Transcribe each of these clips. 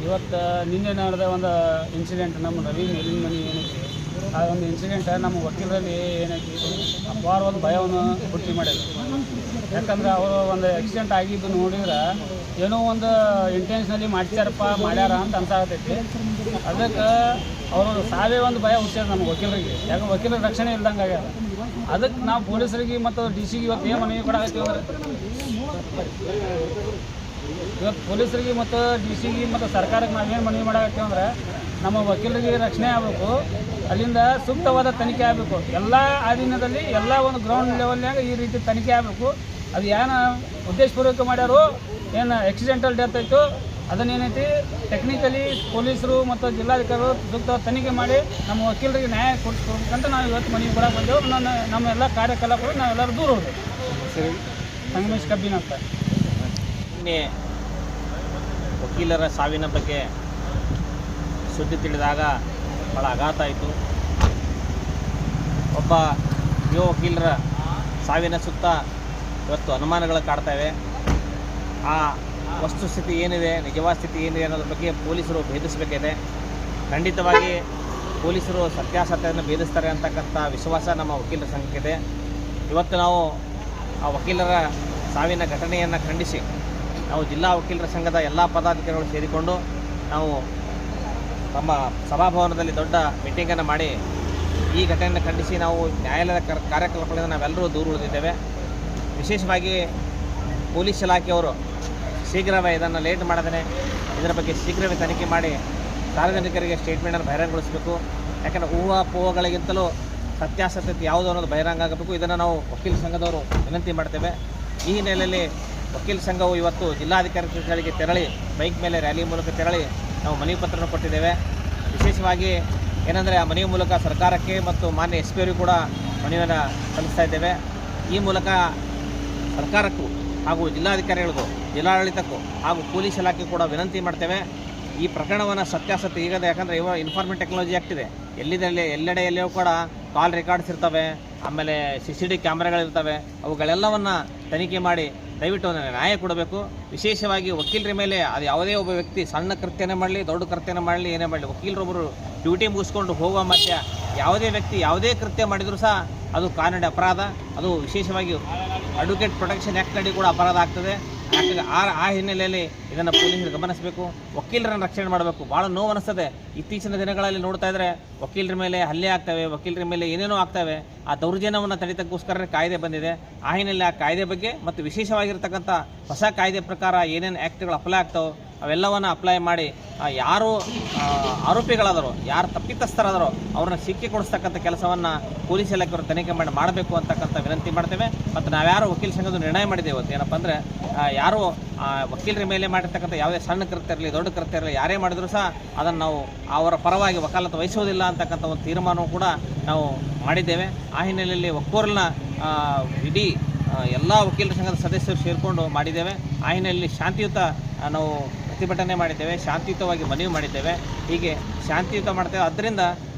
ಇವತ್ತು ನಿನ್ನೆ ನಡೆದ ಒಂದು ಇನ್ಸಿಡೆಂಟ್ ನಮ್ಮ ರವಿ ಮೇಲಿನ ಮನೆ ಏನೈತಿ ಆ ಒಂದು ಇನ್ಸಿಡೆಂಟ್ ನಮ್ಮ ವಕೀಲರಲ್ಲಿ ಏನೈತಿ ಅಪಾರ ಒಂದು ಭಯವನ್ನು ಹುಟ್ಟಿ ಮಾಡಿದ್ರು. ಯಾಕಂದ್ರೆ ಅವರು ಒಂದು ಆಕ್ಸಿಡೆಂಟ್ ಆಗಿದ್ದು ನೋಡಿದ್ರೆ ಏನೋ ಒಂದು ಇಂಟೆನ್ಷನಲ್ಲಿ ಮಾಡ್ಯಾರ ಅಂತ ಅನ್ಸಾಗತೈತಿ. ಅದಕ್ಕೆ ಅವರು ಸಾವೇ ಒಂದು ಭಯ ಹುಟ್ಟ್ಯಾರ ನಮ್ಮ ವಕೀಲರಿಗೆ. ಯಾಕಂದ್ರೆ ವಕೀಲರ ರಕ್ಷಣೆ ಇಲ್ದಂಗೆ ಆಗ್ಯಾರ. ಅದಕ್ಕೆ ನಾವು ಪೊಲೀಸರಿಗೆ ಮತ್ತು ಡಿ ಸಿಗೆ ಇವತ್ತು ಏನು ಮನವಿ ಕೊಡಾಕತ್ತೀವಿ ಅಂದ್ರೆ ಇವತ್ತು ಪೊಲೀಸರಿಗೆ ಮತ್ತು ಡಿ ಸಿಗೆ ಮತ್ತು ಸರ್ಕಾರಕ್ಕೆ ನಾವೇನು ಮನವಿ ಮಾಡಾಕತ್ತೀವಿ ಅಂದ್ರೆ ನಮ್ಮ ವಕೀಲರಿಗೆ ರಕ್ಷಣೆ ಆಗಬೇಕು, ಅಲ್ಲಿಂದ ಸೂಕ್ತವಾದ ತನಿಖೆ ಆಗಬೇಕು. ಎಲ್ಲ ಅಧೀನದಲ್ಲಿ ಎಲ್ಲ ಒಂದು ಗ್ರೌಂಡ್ ಲೆವೆಲ್ನಾಗ ಈ ರೀತಿ ತನಿಖೆ ಆಗಬೇಕು. ಅದು ಏನು ಉದ್ದೇಶಪೂರ್ವಕ ಮಾಡ್ಯಾರೋ, ಏನು ಆಕ್ಸಿಡೆಂಟಲ್ ಡೆತ್ ಆಯಿತು ಅದನ್ನೇನೈತಿ ಟೆಕ್ನಿಕಲಿ ಪೊಲೀಸರು ಮತ್ತು ಜಿಲ್ಲಾಧಿಕಾರಿಗಳು ಸೂಕ್ತ ತನಿಖೆ ಮಾಡಿ ನಮ್ಮ ವಕೀಲರಿಗೆ ನ್ಯಾಯ ಕೊಡಿಸ್ಕೊಡ್ಬೇಕಂತ ನಾವು ಇವತ್ತು ಮನವಿ ಕೊಡಕ್ಕೆ ಬಂದೆವು. ನಮ್ಮ ಎಲ್ಲ ಕಾರ್ಯಕಲಾಪಗಳು ನಾವೆಲ್ಲರೂ ದೂರ ಹೋದೆವು. ಸಂಗಮೇಶ್ ಕಬ್ಬಿನ ಅಂತ. ನಿನ್ನೆ ವಕೀಲರ ಸಾವಿನ ಬಗ್ಗೆ ಸುದ್ದಿ ತಿಳಿದಾಗ ಭಾಳ ಆಘಾತ ಆಯಿತು. ಒಬ್ಬ ಯುವ ವಕೀಲರ ಸಾವಿನ ಸುತ್ತ ಇವತ್ತು ಅನುಮಾನಗಳು ಕಾಡ್ತವೆ. ಆ ವಸ್ತುಸ್ಥಿತಿ ಏನಿದೆ, ನಿಜವಾದ ಸ್ಥಿತಿ ಏನಿದೆ ಅನ್ನೋದ್ರ ಬಗ್ಗೆ ಪೊಲೀಸರು ಭೇದಿಸಬೇಕಿದೆ. ಖಂಡಿತವಾಗಿ ಪೊಲೀಸರು ಸತ್ಯಾಸತ್ಯವನ್ನು ಭೇದಿಸ್ತಾರೆ ಅಂತಕ್ಕಂಥ ವಿಶ್ವಾಸ ನಮ್ಮ ವಕೀಲರ ಸಂಘಕ್ಕಿದೆ. ಇವತ್ತು ನಾವು ಆ ವಕೀಲರ ಸಾವಿನ ಘಟನೆಯನ್ನು ಖಂಡಿಸಿ ನಾವು ಜಿಲ್ಲಾ ವಕೀಲರ ಸಂಘದ ಎಲ್ಲ ಪದಾಧಿಕಾರಿಗಳು ಸೇರಿಕೊಂಡು ನಾವು ನಮ್ಮ ಸಭಾಭವನದಲ್ಲಿ ದೊಡ್ಡ ಮೀಟಿಂಗನ್ನು ಮಾಡಿ ಈ ಘಟನೆಯನ್ನು ಖಂಡಿಸಿ ನಾವು ನ್ಯಾಯಾಲಯದ ಕಾರ್ಯಕಲಾಪಗಳಿಂದ ನಾವೆಲ್ಲರೂ ದೂರ ಉಳಿದಿದ್ದೇವೆ. ವಿಶೇಷವಾಗಿ ಪೊಲೀಸ್ ಇಲಾಖೆಯವರು ಶೀಘ್ರವೇ ಇದನ್ನು ಲೇಟ್ ಮಾಡದೇ ಇದರ ಬಗ್ಗೆ ಶೀಘ್ರವೇ ತನಿಖೆ ಮಾಡಿ ಸಾರ್ವಜನಿಕರಿಗೆ ಸ್ಟೇಟ್ಮೆಂಟನ್ನು ಬಹಿರಂಗಗೊಳಿಸಬೇಕು. ಯಾಕಂದರೆ ಊಹಾಪೋಹಗಳಿಗಿಂತಲೂ ಸತ್ಯಾಸತ್ಯತೆ ಯಾವುದು ಅನ್ನೋದು ಬಹಿರಂಗ ಆಗಬೇಕು. ಇದನ್ನು ನಾವು ವಕೀಲ ಸಂಘದವರು ವಿನಂತಿ ಮಾಡ್ತೇವೆ. ಈ ಹಿನ್ನೆಲೆಯಲ್ಲಿ ವಕೀಲ ಸಂಘವು ಇವತ್ತು ಜಿಲ್ಲಾಧಿಕಾರಿಗಳಿಗೆ ತೆರಳಿ ಬೈಕ್ ಮೇಲೆ ರ್ಯಾಲಿ ಮೂಲಕ ತೆರಳಿ ನಾವು ಮನವಿ ಪತ್ರವನ್ನು ಕೊಟ್ಟಿದ್ದೇವೆ. ವಿಶೇಷವಾಗಿ ಏನಂದರೆ ಆ ಮನವಿ ಮೂಲಕ ಸರ್ಕಾರಕ್ಕೆ ಮತ್ತು ಮಾನ್ಯ ಎಸ್ ಪಿ ಅವರಿಗೂ ಕೂಡ ಮನವಿಯನ್ನು ಸಲ್ಲಿಸ್ತಾ ಇದ್ದೇವೆ. ಈ ಮೂಲಕ ಸರ್ಕಾರಕ್ಕೂ ಹಾಗೂ ಜಿಲ್ಲಾಧಿಕಾರಿಗಳಿಗೂ ಜಿಲ್ಲಾಡಳಿತಕ್ಕೂ ಹಾಗೂ ಪೊಲೀಸ್ ಇಲಾಖೆ ಕೂಡ ವಿನಂತಿ ಮಾಡ್ತೇವೆ. ಈ ಪ್ರಕರಣವನ್ನು ಸತ್ಯಾಸತ್ಯ ಈಗದ, ಯಾಕಂದರೆ ಇವಾಗ ಇನ್ಫಾರ್ಮೇಷನ್ ಟೆಕ್ನಾಲಜಿ ಆಗ್ತಿದೆ. ಎಲ್ಲೆಡೆಯಲ್ಲಿಯೂ ಕೂಡ ಕಾಲ್ ರೆಕಾರ್ಡ್ಸ್ ಇರ್ತವೆ, ಆಮೇಲೆ CCTV ಕ್ಯಾಮ್ರಾಗಳಿರ್ತವೆ. ಅವುಗಳೆಲ್ಲವನ್ನು ತನಿಖೆ ಮಾಡಿ ದಯವಿಟ್ಟು ನ್ಯಾಯ ಕೊಡಬೇಕು. ವಿಶೇಷವಾಗಿ ವಕೀಲರ ಮೇಲೆ ಅದು ಯಾವುದೇ ಒಬ್ಬ ವ್ಯಕ್ತಿ ಸಣ್ಣ ಕೃತ್ಯನೇ ಮಾಡಲಿ ದೊಡ್ಡ ಕೃತ್ಯನೇ ಮಾಡಲಿ ಏನೇ ಮಾಡಲಿ, ವಕೀಲರೊಬ್ಬರು ಡ್ಯೂಟಿ ಮುಗಿಸ್ಕೊಂಡು ಹೋಗುವ ಮಧ್ಯ ಯಾವುದೇ ವ್ಯಕ್ತಿ ಯಾವುದೇ ಕೃತ್ಯ ಮಾಡಿದರೂ ಸಹ ಅದು ಕಾನೂನು ಅಪರಾಧ. ಅದು ವಿಶೇಷವಾಗಿ ಅಡ್ವೊಕೇಟ್ ಪ್ರೊಟೆಕ್ಷನ್ ಆ್ಯಕ್ಟ್ ಅಡಿ ಕೂಡ ಅಪರಾಧ ಆಗ್ತದೆ. ಆ ಹಿನ್ನೆಲೆಯಲ್ಲಿ ಇದನ್ನು ಪೊಲೀಸರು ಗಮನಿಸಬೇಕು, ವಕೀಲರನ್ನು ರಕ್ಷಣೆ ಮಾಡಬೇಕು. ಭಾಳ ನೋವು ಅನಿಸ್ತದೆ. ಇತ್ತೀಚಿನ ದಿನಗಳಲ್ಲಿ ನೋಡ್ತಾ ಇದ್ದರೆ ವಕೀಲರ ಮೇಲೆ ಹಲ್ಲೆ ಆಗ್ತವೆ, ವಕೀಲರ ಮೇಲೆ ಏನೇನೋ ಆಗ್ತವೆ. ಆ ದೌರ್ಜನ್ಯವನ್ನು ತಡೆಯೋಕ್ಕೋಸ್ಕರ ಕಾಯ್ದೆ ಬಂದಿದೆ. ಆ ಹಿನ್ನೆಲೆ ಆ ಕಾಯ್ದೆ ಬಗ್ಗೆ ಮತ್ತು ವಿಶೇಷವಾಗಿರ್ತಕ್ಕಂಥ ಹೊಸ ಕಾಯ್ದೆ ಪ್ರಕಾರ ಏನೇನು ಆ್ಯಕ್ಟ್ಗಳು ಅಪ್ಲೈ ಆಗ್ತಾವೆ ಅವೆಲ್ಲವನ್ನು ಅಪ್ಲೈ ಮಾಡಿ ಯಾರು ಆರೋಪಿಗಳಾದರೋ, ಯಾರು ತಪ್ಪಿತಸ್ಥರಾದರೋ ಅವ್ರನ್ನ ಶಿಕ್ಷೆ ಕೊಡಿಸ್ತಕ್ಕಂಥ ಕೆಲಸವನ್ನು ಪೊಲೀಸ್ ಇಲಾಖೆಯವರು ತನಿಖೆ ಮಾಡಬೇಕು ಅಂತಕ್ಕಂಥ ವಿನಂತಿ ಮಾಡ್ತೇವೆ. ಮತ್ತು ನಾವ್ಯಾರು ವಕೀಲ ಸಂಘದ ನಿರ್ಣಯ ಮಾಡಿದ್ದೇವೆ ಇವತ್ತು ಏನಪ್ಪ ಅಂದರೆ, ಯಾರು ವಕೀಲರ ಮೇಲೆ ಮಾಡಿರ್ತಕ್ಕಂಥ ಯಾವುದೇ ಸಣ್ಣ ಕೃತ್ಯ ಇರಲಿ ದೊಡ್ಡ ಕೃತ್ಯ ಇರಲಿ ಯಾರೇ ಮಾಡಿದರೂ ಸಹ ಅದನ್ನು ನಾವು ಅವರ ಪರವಾಗಿ ವಕಾಲತ್ತು ವಹಿಸೋದಿಲ್ಲ ಅಂತಕ್ಕಂಥ ಒಂದು ತೀರ್ಮಾನವೂ ಕೂಡ ನಾವು ಮಾಡಿದ್ದೇವೆ. ಆ ಹಿನ್ನೆಲೆಯಲ್ಲಿ ಒಕ್ಕೊರಲಿನ ಇಡೀ ಎಲ್ಲ ವಕೀಲರ ಸಂಘದ ಸದಸ್ಯರು ಸೇರಿಕೊಂಡು ಮಾಡಿದ್ದೇವೆ. ಆ ಹಿನ್ನೆಲೆಯಲ್ಲಿ ಶಾಂತಿಯುತ ನಾವು ಪ್ರತಿಭಟನೆ ಮಾಡಿದ್ದೇವೆ, ಶಾಂತಿಯುತವಾಗಿ ಮನವಿ ಮಾಡಿದ್ದೇವೆ. ಹೀಗೆ ಶಾಂತಿಯುತ ಮಾಡ್ತೇವೆ. ಆದ್ದರಿಂದ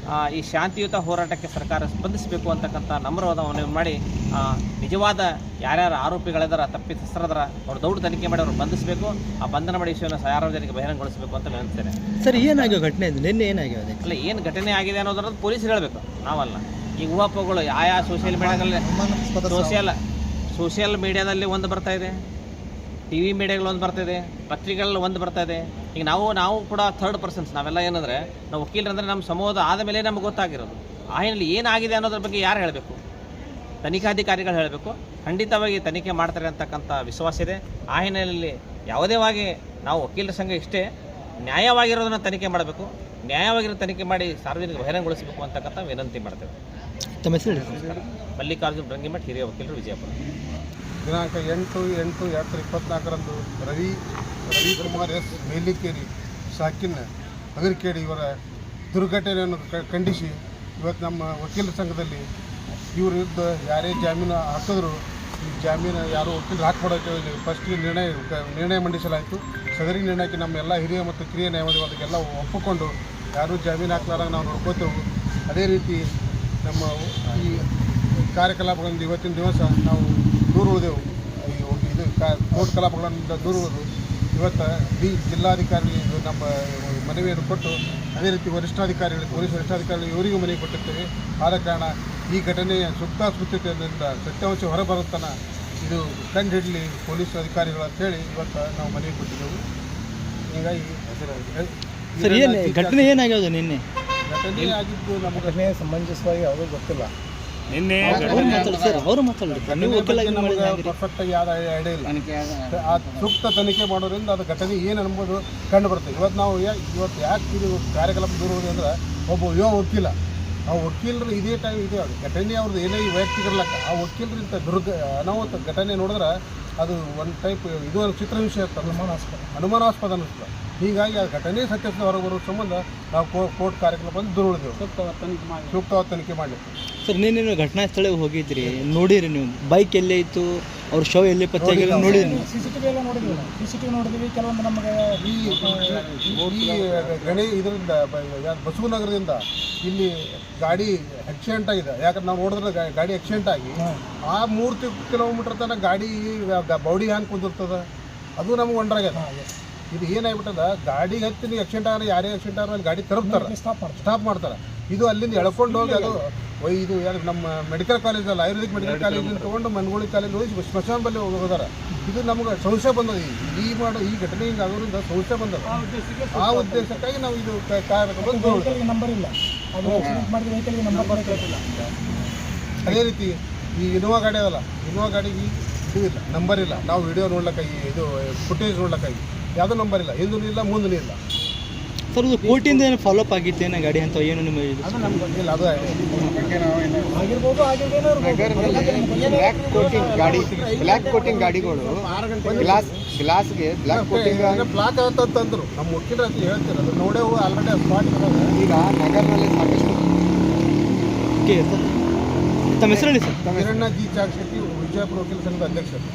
ಈ ಶಾಂತಿಯುತ ಹೋರಾಟಕ್ಕೆ ಸರ್ಕಾರ ಸ್ಪಂದಿಸಬೇಕು ಅಂತಕ್ಕಂಥ ನಮ್ರವಾದ ಮನವಿ ಮಾಡಿ ನಿಜವಾದ ಯಾರ್ಯಾರು ಆರೋಪಿಗಳಿದಾರ ತಪ್ಪಿತಸ್ಥರದಾರ ಅವ್ರು ದೌಡ್ ತನಿಖೆ ಮಾಡಿ ಅವ್ರು ಬಂಧಿಸಬೇಕು. ಆ ಬಂಧನ ಮಾಡಿ ವಿಷಯವನ್ನು ಸಾರ್ವಜನಿಕ ಬಹಿರಂಗಗೊಳಿಸಬೇಕು ಅಂತ ವಿನಂತಿಸ್ತೇನೆ. ಸರ್, ಏನಾಗಿದೆ ಘಟನೆ? ನಿನ್ನೆ ಏನಾಗಿದೆ? ಅಲ್ಲ, ಏನು ಘಟನೆ ಆಗಿದೆ ಅನ್ನೋದ್ರದ್ದು ಪೊಲೀಸರು ಹೇಳಬೇಕು, ನಾವಲ್ಲ. ಈ ಊಹಾಪೋಹಗಳು ಆಯಾ ಸೋಷಿಯಲ್ ಮೀಡಿಯಾದಲ್ಲಿ ಒಂದು ಬರ್ತಾ ಇದೆ, TV ಮೀಡಿಯಾಗಳು ಒಂದು ಬರ್ತಾಯಿದೆ, ಪತ್ರಿಕೆಗಳಲ್ಲಿ ಒಂದು ಬರ್ತಾ ಇದೆ. ಈಗ ನಾವು ಕೂಡ ಥರ್ಡ್ ಪರ್ಸನ್ಸ್. ನಾವೆಲ್ಲ ಏನಂದರೆ ನಾವು ವಕೀಲರಂದರೆ ನಮ್ಮ ಸಮೂಹದ ಆದಮೇಲೆ ನಮ್ಗೆ ಗೊತ್ತಾಗಿರೋದು. ಆ ಹಿನ್ನೆಲೆ ಏನಾಗಿದೆ ಅನ್ನೋದ್ರ ಬಗ್ಗೆ ಯಾರು ಹೇಳಬೇಕು? ತನಿಖಾಧಿಕಾರಿಗಳು ಹೇಳಬೇಕು. ಖಂಡಿತವಾಗಿ ತನಿಖೆ ಮಾಡ್ತಾರೆ ಅಂತಕ್ಕಂಥ ವಿಶ್ವಾಸ ಇದೆ. ಆ ಹಿನ್ನೆಲೆಯಲ್ಲಿ ಯಾವುದೇವಾಗಿ ನಾವು ವಕೀಲರ ಸಂಘ ಇಷ್ಟೇ ನ್ಯಾಯವಾಗಿರೋದನ್ನು ತನಿಖೆ ಮಾಡಬೇಕು, ನ್ಯಾಯವಾಗಿರೋ ತನಿಖೆ ಮಾಡಿ ಸಾರ್ವಜನಿಕ ಬಹಿರಂಗಗೊಳಿಸಬೇಕು ಅಂತಕ್ಕಂಥ ವಿನಂತಿ ಮಾಡ್ತೇವೆ. ತಮ್ಮ ಹೆಸರು ಹೇಳಿ ಸರ್. ಮಲ್ಲಿಕಾರ್ಜುನ್ ರಂಗಿಮಠ್, ಹಿರಿಯ ವಕೀಲರು, ವಿಜಯಪುರ. ದಿನಾಂಕ 8/8/2024 ರವಿಕುಮಾರ್ ಎಸ್ ಮೇಲಿಕೇರಿ ಸಾಕಿನ್ ಅಗರಿಕೇಡಿ ಇವರ ದುರ್ಘಟನೆಯನ್ನು ಖಂಡಿಸಿ ಇವತ್ತು ನಮ್ಮ ವಕೀಲರ ಸಂಘದಲ್ಲಿ ಇವ್ರ ವಿರುದ್ಧ ಯಾರೇ ಜಾಮೀನು ಹಾಕಿದ್ರು ಈ ಜಾಮೀನು ಯಾರು ವಕೀಲರು ಹಾಕ್ಬಿಡೋಕ್ಕೆ ಫಸ್ಟ್ಗೆ ನಿರ್ಣಯ ಮಂಡಿಸಲಾಯಿತು. ಸದರಿ ನಿರ್ಣಯಕ್ಕೆ ನಮ್ಮ ಎಲ್ಲ ಹಿರಿಯ ಮತ್ತು ಕಿರಿಯ ನ್ಯಾಯವಾದಿಗಳಿಗೆಲ್ಲ ಒಪ್ಪಿಕೊಂಡು ಯಾರೂ ಜಾಮೀನು ಹಾಕ್ಲಾರಾಗ ನಾವು ನೋಡ್ಕೋತೇವೆ. ಅದೇ ರೀತಿ ನಮ್ಮ ಈ ಕಾರ್ಯಕಲಾಪಗಳಿಂದ ಇವತ್ತಿನ ದಿವಸ ನಾವು ದೂರ ಉಳಿದೆವು. ಇದು ಕೋರ್ಟ್ ಕಲಾಪಗಳಿಂದ ದೂರ ಉಳಿದು ಇವತ್ತು ಜಿಲ್ಲಾಧಿಕಾರಿ ನಮ್ಮ ಮನವಿಯನ್ನು ಕೊಟ್ಟು ಅದೇ ರೀತಿ ವರಿಷ್ಠಾಧಿಕಾರಿಗಳು ಪೊಲೀಸ್ ವರಿಷ್ಠಾಧಿಕಾರಿಗಳು ಇವರಿಗೂ ಮನವಿ ಕೊಟ್ಟಿರ್ತೇವೆ. ಆದ ಕಾರಣ ಈ ಘಟನೆಯ ಸುತ್ತಾಸ್ಪೃತ್ಯತೆಯಿಂದ ಸತ್ಯಾಂಶ ಹೊರಬರುತ್ತಾನ ಇದು ಕಂಡುಹಿಡಲಿ ಪೊಲೀಸ್ ಅಧಿಕಾರಿಗಳು ಅಂತೇಳಿ ಇವತ್ತು ನಾವು ಮನವಿ ಕೊಟ್ಟಿದ್ದೆವು. ಹೀಗಾಗಿ ಸರ್ ಏನು ಘಟನೆ ಏನಾಗ್ಯದ ನಿನ್ನೆ? ಘಟನೆ ಆಗಿದ್ದು ನಮಗೆ ಸಮಂಜಸವಾಗಿ ಯಾವುದೂ ಗೊತ್ತಿಲ್ಲ. ನಿನ್ನೆ ಅವ್ರು ಮಾತಾಡಿ ಸರ್, ಅವರು ಮಾತಾಡಿ. ನೀವು ವಕೀಲ ಆಗಿ ಮಾಡಿದ್ರೆ ಹೆಂಗ್ರಿ? ಪರ್ಫೆಕ್ಟಾಗಿ ಯಾವ್ದು ಐಡಿಯಾ ಇಲ್ಲ. ಆ ಸೂಕ್ತ ತನಿಖೆ ಮಾಡೋದ್ರಿಂದ ಅದು ಘಟನೆ ಏನು ಅನ್ಬೋದು ಕಂಡು ಬರುತ್ತೆ. ಇವತ್ತು ನಾವು ಇವತ್ತು ಯಾಕೆ ಇದು ಕಾರ್ಯಕಲಾಪ ದೂರ ಹೋಗಿದೆ ಅಂದ್ರೆ ಒಬ್ಬ ಯುವ ವಕೀಲ, ಆ ವಕೀಲರು ಇದೇ ಟೈಮ್ ಇದು ಘಟನೆ ಅವ್ರದ್ದು ಏನೇ ವೈಯಕ್ತಿಕರ್ಲಕ್ಕ ಆ ವಕೀಲರಿಂದ ಅನಾಹುತ ಘಟನೆ ನೋಡಿದ್ರೆ ಅದು ಒಂದು ಟೈಪ್ ಇದು ಒಂದು ಚಿತ್ರಹಿಂಸೆ ಇರ್ತದೆ, ಅನುಮಾನಾಸ್ಪದ ಅನ್ನಿಸ್ತದೆ. ಹೀಗಾಗಿ ಆ ಘಟನೆ ಸತ್ಯದ ಹೊರಗೆ ಬರೋ ಸಂಬಂಧ ನಾವು ಕೋರ್ಟ್ ಕಾರ್ಯಕ್ರಮವನ್ನು ದೂರ ಉಳಿದೆವು. ಸೂಕ್ತವಾದ ತನಿಖೆ ಮಾಡಲಿಕ್ಕೆ. ಸರ್ ನೀನು ಘಟನಾ ಸ್ಥಳಕ್ಕೆ ಹೋಗಿದ್ರಿ, ನೋಡಿರಿ ನೀವು ಬೈಕ್ ಎಲ್ಲೇ ಇತ್ತು, ಅವ್ರ ಶವ ಎಲ್ಲಿ ಪತ್ತೆ ಆಗಿಲ್ಲ ನೋಡಿರಿ ನೀವು? CCTV ಎಲ್ಲ ನೋಡಿದ್ವಿ, CCTV ನೋಡಿದ್ವಿ. ಕೆಲವೊಂದು ನಮಗೆ ಈ ಗಣಿ ಇದರಿಂದ ಬಸವನಗರದಿಂದ ಇಲ್ಲಿ ಗಾಡಿ ಆಕ್ಸಿಡೆಂಟ್ ಆಗಿದೆ. ಯಾಕಂದ್ರೆ ನಾವು ನೋಡಿದ್ರೆ ಗಾಡಿ ಆಕ್ಸಿಡೆಂಟ್ ಆಗಿ ಆ 3 ಕಿಲೋಮೀಟರ್ ತನಕ ಗಾಡಿ ಬೌಡಿ ಹ್ಯಾಂಗೆ ಕುಂದಿರ್ತದೆ ಅದು ನಮ್ಗೆ ಒಂಡ್ರಾಗ್ಯದ. ಇದು ಏನಾಗ್ಬಿಟ್ಟದ, ಗಾಡಿಗೆ ಹತ್ತಿ ನೀವು ಆಕ್ಸಿಡೆಂಟ್ ಆದ್ರೆ ಯಾರೇ ಆಕ್ಸಿಡೆಂಟ್ ಆದ್ರೆ ಗಾಡಿ ತರಬ್ತಾರೆ, ಸ್ಟಾಪ್ ಮಾಡ್ತಾರೆ. ಇದು ಅಲ್ಲಿಂದ ಎಳ್ಕೊಂಡು ಹೋಗಿ ಅದು ಇದು ಯಾರು ನಮ್ಮ ಮೆಡಿಕಲ್ ಕಾಲೇಜಲ್ಲಿ ಆಯುರ್ವೇದಿಕ್ ಮೆಡಿಕಲ್ ಕಾಲೇಜಿಂದ ತೊಗೊಂಡು ಮನಗೋಳಿ ಕಾಲೇಜ್ ಹೋಗಿ ಸ್ಮಶಾನ ಬಲ್ಲಿ ಹೋಗೋದಾರ. ಇದು ನಮ್ಗೆ ಸಂಶಯ ಬಂದದ. ಈ ಘಟನೆ ಹಿಂಗೆ ಆಗೋದ್ರಿಂದ ಸಂಶಯ ಬಂದದ. ಆ ಉದ್ದೇಶಕ್ಕಾಗಿ ನಾವು ಇದು ಕಾರ್ಯಕ್ರಮ ನಂಬರ್ ಇಲ್ಲ, ಅದು ಮಾಡಿದ ವೆಹಿಕಲ್ಗೆ ನಂಬರ್ ಬರೋಕ್ಕಿಲ್ಲ. ಅದೇ ರೀತಿ ಈ ಇನೋವಾ ಗಾಡಿ ಅದಲ್ಲ, ಇನೋವಾ ಗಾಡಿಗೆ ಇದು ಇಲ್ಲ, ನಂಬರ್ ಇಲ್ಲ. ನಾವು ವಿಡಿಯೋ ನೋಡ್ಲಿಕ್ಕಾಗಿ ಇದು ಫುಟೇಜ್ ನೋಡ್ಲಿಕ್ಕಾಗಿ ಯಾವುದೂ ನಂಬರ್ ಇಲ್ಲ, ಹಿಂದೂ ಇಲ್ಲ ಮುಂದೂ ಇಲ್ಲ. ಸರ್ ಇದು ಕೋರ್ಟಿಂದ ಏನು ಫಾಲೋಅಪ್ ಆಗಿತ್ತೇನೋ ಗಾಡಿ ಅಂತ ಏನು ನಿಮ್ಮ ಇದು? ಅದು ನಮ್ಗೆ ಗೊತ್ತಿಲ್ಲ. ಅದು ಆಗಿರ್ಬೋದು, ಬ್ಲ್ಯಾಕ್ ಕೋಟಿಂಗ್ ಗಾಡಿಗಳು ಗ್ಲಾಸ್ಗೆ ಬ್ಲ್ಯಾಕ್ ಕೋಟಿಂಗ್ ಬ್ಲಾಕ್ ಆಗತ್ತಂತಂದ್ರು ನಮ್ಮ ವಕೀಲರ ಹತ್ರ ಹೇಳ್ತಾರೆ. ಅದು ನೋಡೇವು ಆಲ್ರೆಡಿ ಸ್ಪಾಟ್ ಈಗ ನಗರದಲ್ಲಿ ಸಾಕಷ್ಟು. ಓಕೆ ಸರ್, ತಮ್ಮ ಹೆಸರು ಹೇಳಿ sir. Hiranna G chalk Shetty, Vijayapura ವಕೀಲ ಸಂಘದ ಅಧ್ಯಕ್ಷರು.